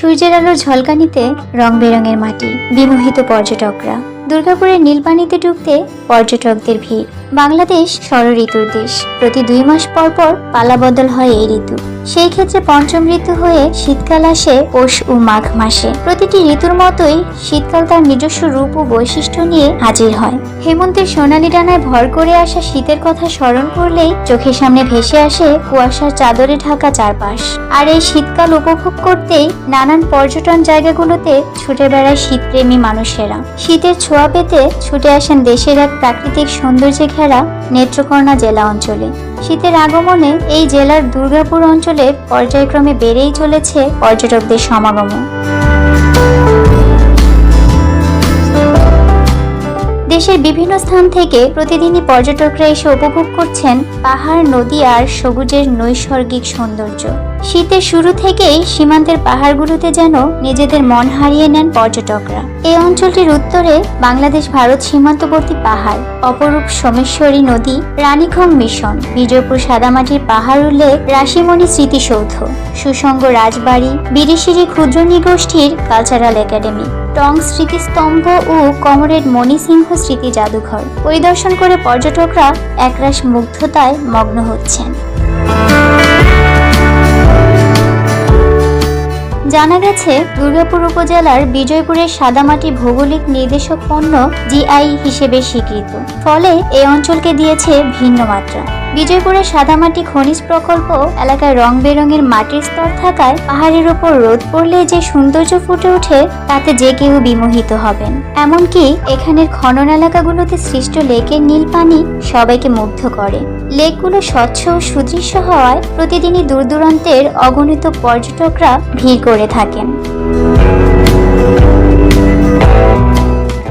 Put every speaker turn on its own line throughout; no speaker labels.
সূর্যের আলোর ঝলকানিতে রং বেরঙের মাটি, বিমোহিত পর্যটকরা। দুর্গাপুরের নীলপানিতে ঢুকতে পর্যটকদের ভিড়। বাংলাদেশ ষড়ঋতুর দেশ। প্রতি 2 মাস পর পর পালাবদল হয় এই ঋতু। সেই ক্ষেত্রে পঞ্চম ঋতু হয়ে শীতকাল আসে পৌষ ও মাঘ মাসে। প্রতিটি ঋতুর মতোই শীতকাল তার নিজস্ব রূপ ও বৈশিষ্ট্য নিয়ে হাজির হয়। হেমন্তের সোনালি ডানায় ভর করে আসা শীতের কথা স্মরণ করলেই চোখের সামনে ভেসে আসে কুয়াশার চাদরে ঢাকা চারপাশ। আর এই শীতকাল উপভোগ করতেই নানান পর্যটন জায়গাগুলোতে ছুটে বেড়ায় শীতপ্রেমী মানুষেরা। শীতের ছোঁয়া পেতে ছুটে আসেন দেশের এক প্রাকৃতিক সৌন্দর্যে ঘেরা নেত্রকোনা জেলা অঞ্চলে। শীতের আগমনে এই জেলার দুর্গাপুর অঞ্চলে পর্যায়ক্রমে বেড়েই চলেছে পর্যটকদের সমাগম। দেশের বিভিন্ন স্থান থেকে প্রতিদিনই পর্যটকরা এসে উপভোগ করছেন পাহাড়, নদী আর সবুজের নৈসর্গিক সৌন্দর্য। শীতের শুরু থেকেই সীমান্তের পাহাড়গুলোতে যেন নিজেদের মন হারিয়ে নেন পর্যটকরা। এই অঞ্চলটির উত্তরে বাংলাদেশ ভারত সীমান্তবর্তী পাহাড়, অপরূপ সোমেশ্বরী নদী, রানীক্ষং মিশন, বিজয়পুর সাদামাটির পাহাড় উল্লেখ, রাশিমণি স্মৃতিসৌধ, সুসংগ রাজবাড়ি, বিরিশিরি ক্ষুদ্র নৃগোষ্ঠীর কালচারাল একাডেমি, টং স্মৃতিস্তম্ভ ও কমরেড মণি সিংহ স্মৃতি জাদুঘর পরিদর্শন করে পর্যটকরা একরাশ মুগ্ধতায় মগ্ন হচ্ছেন। জানা গেছে, দুর্গাপুর উপজেলার বিজয়পুরের সাদামাটি ভৌগোলিক নির্দেশক পণ্য জিআই হিসেবে স্বীকৃত, ফলে এই অঞ্চলকে দিয়েছে ভিন্ন মাত্রা। বিজয়পুরের সাদামাটি খনিজ প্রকল্প এলাকায় রং বেরঙের মাটির স্তর থাকায় পাহাড়ের ওপর রোদ পড়লে যে সৌন্দর্য ফুটে ওঠে তাতে যে কেউ বিমোহিত হবেন। এমনকি এখানের খনন এলাকাগুলোতে সৃষ্ট লেকের নীল পানি সবাইকে মুগ্ধ করে। লেকগুলো স্বচ্ছ ও সুদৃশ্য হওয়ায় প্রতিদিনই দূর দূরান্তের অগণিত পর্যটকরা ভিড় করে থাকেন।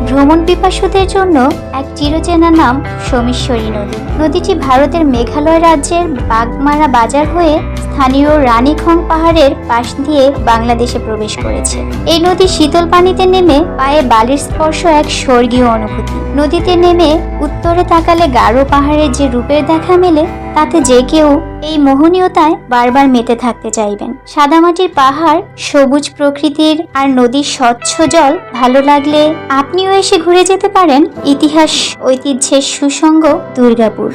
ভ্রমণ পিপাসুদের জন্য এক চিরচেনা নাম সোমেশ্বরী নদী। নদীটি ভারতের মেঘালয় রাজ্যের বাগমারা বাজার হয়ে স্থানীয় রানীক্ষং পাহাড়ের পাশ দিয়ে বাংলাদেশে প্রবেশ করেছে। এই নদী শীতল পানিতে নেমে পায়ে বালির স্পর্শ এক স্বর্গীয় অনুভূতি। নদীতে নেমে উত্তরে তাকালে গাঢ় পাহাড়ের যে রূপের দেখা মেলে তাতে যে কেউ এই মোহনীয়তায় বারবার মেতে থাকতে চাইবেন। সাদামাটির পাহাড়, সবুজ প্রকৃতির আর নদীর স্বচ্ছ জল ভালো লাগলে আপনিও এসে ঘুরে যেতে পারেন ইতিহাস ঐতিহ্যের সুসঙ্গ দুর্গাপুর।